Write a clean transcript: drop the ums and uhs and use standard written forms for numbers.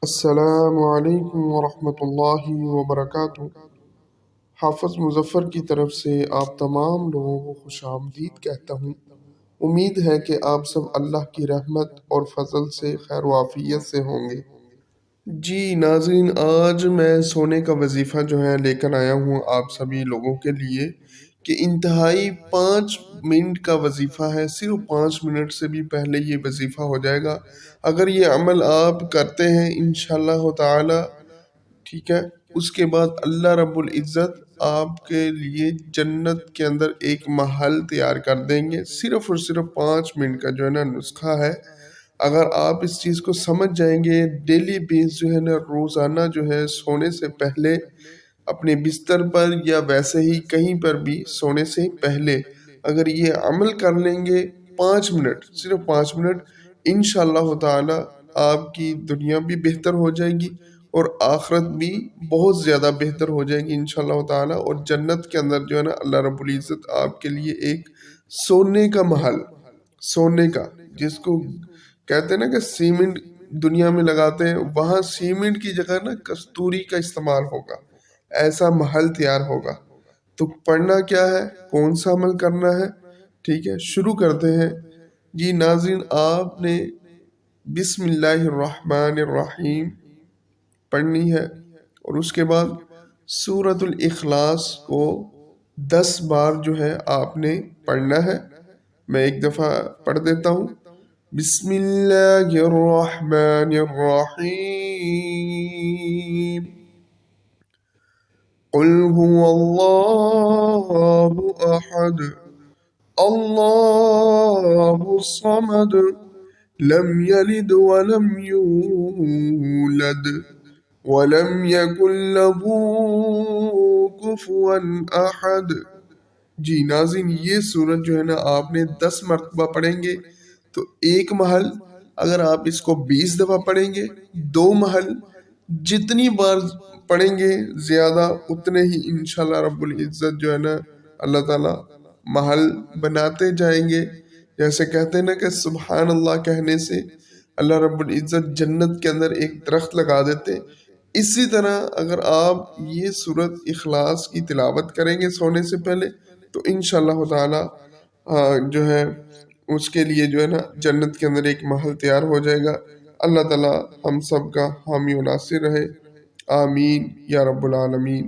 السلام علیکم ورحمۃ اللہ وبرکاتہ۔ حافظ مظفر کی طرف سے آپ تمام لوگوں کو خوش آمدید کہتا ہوں۔ امید ہے کہ آپ سب اللہ کی رحمت اور فضل سے خیر و عافیت سے ہوں گے۔ جی ناظرین، آج میں سونے کا وظیفہ جو ہے لے کر آیا ہوں آپ سبھی لوگوں کے لیے کہ انتہائی 5 منٹ کا وظیفہ ہے۔ صرف 5 منٹ سے بھی پہلے یہ وظیفہ ہو جائے گا۔ اگر یہ عمل آپ کرتے ہیں انشاءاللہ تعالی، ٹھیک ہے، اس کے بعد اللہ رب العزت آپ کے لیے جنت کے اندر ایک محل تیار کر دیں گے۔ صرف اور صرف 5 منٹ کا جو ہے نا نسخہ ہے۔ اگر آپ اس چیز کو سمجھ جائیں گے، ڈیلی بیس جو ہے نا، روزانہ جو ہے سونے سے پہلے اپنے بستر پر یا ویسے ہی کہیں پر بھی سونے سے پہلے اگر یہ عمل کر لیں گے 5 منٹ، صرف 5 منٹ، انشاءاللہ تعالی آپ کی دنیا بھی بہتر ہو جائے گی اور آخرت بھی بہت زیادہ بہتر ہو جائے گی انشاءاللہ تعالی۔ اور جنت کے اندر جو ہے نا اللہ رب العزت آپ کے لیے ایک سونے کا محل، سونے کا، جس کو کہتے ہیں نا کہ سیمنٹ دنیا میں لگاتے ہیں، وہاں سیمنٹ کی جگہ نا کستوری کا استعمال ہوگا، ایسا محل تیار ہوگا۔ تو پڑھنا کیا ہے، کون سا عمل کرنا ہے، ٹھیک ہے، شروع کرتے ہیں۔ جی ناظرین، آپ نے بسم اللہ الرحمن الرحیم پڑھنی ہے اور اس کے بعد سورۃ الاخلاص کو 10 بار جو ہے آپ نے پڑھنا ہے۔ میں ایک دفعہ پڑھ دیتا ہوں۔ بسم اللہ الرحمن الرحیم، قل هو اللہ احد اللہ الصمد لم یلد ولم یولد وَلَمْ يَكُنْ لَهُ كُفُوًا أَحَدٌ۔ جی ناظرین، یہ سورت جو ہے نا آپ نے 10 مرتبہ پڑھیں گے تو ایک محل، اگر آپ اس کو 20 دفعہ پڑھیں گے 2 محل، جتنی بار پڑھیں گے زیادہ اتنے ہی انشاءاللہ رب العزت جو ہے نا اللہ تعالی محل بناتے جائیں گے۔ جیسے کہتے ہیں نا کہ سبحان اللہ کہنے سے اللہ رب العزت جنت کے اندر ایک درخت لگا دیتے۔ اسی طرح اگر آپ یہ سورت اخلاص کی تلاوت کریں گے سونے سے پہلے تو انشاءاللہ تعالی جو ہے اس کے لیے جو ہے نا جنت کے اندر ایک محل تیار ہو جائے گا۔ اللہ تعالی ہم سب کا حامی و ناصر رہے، آمین یا رب العالمین۔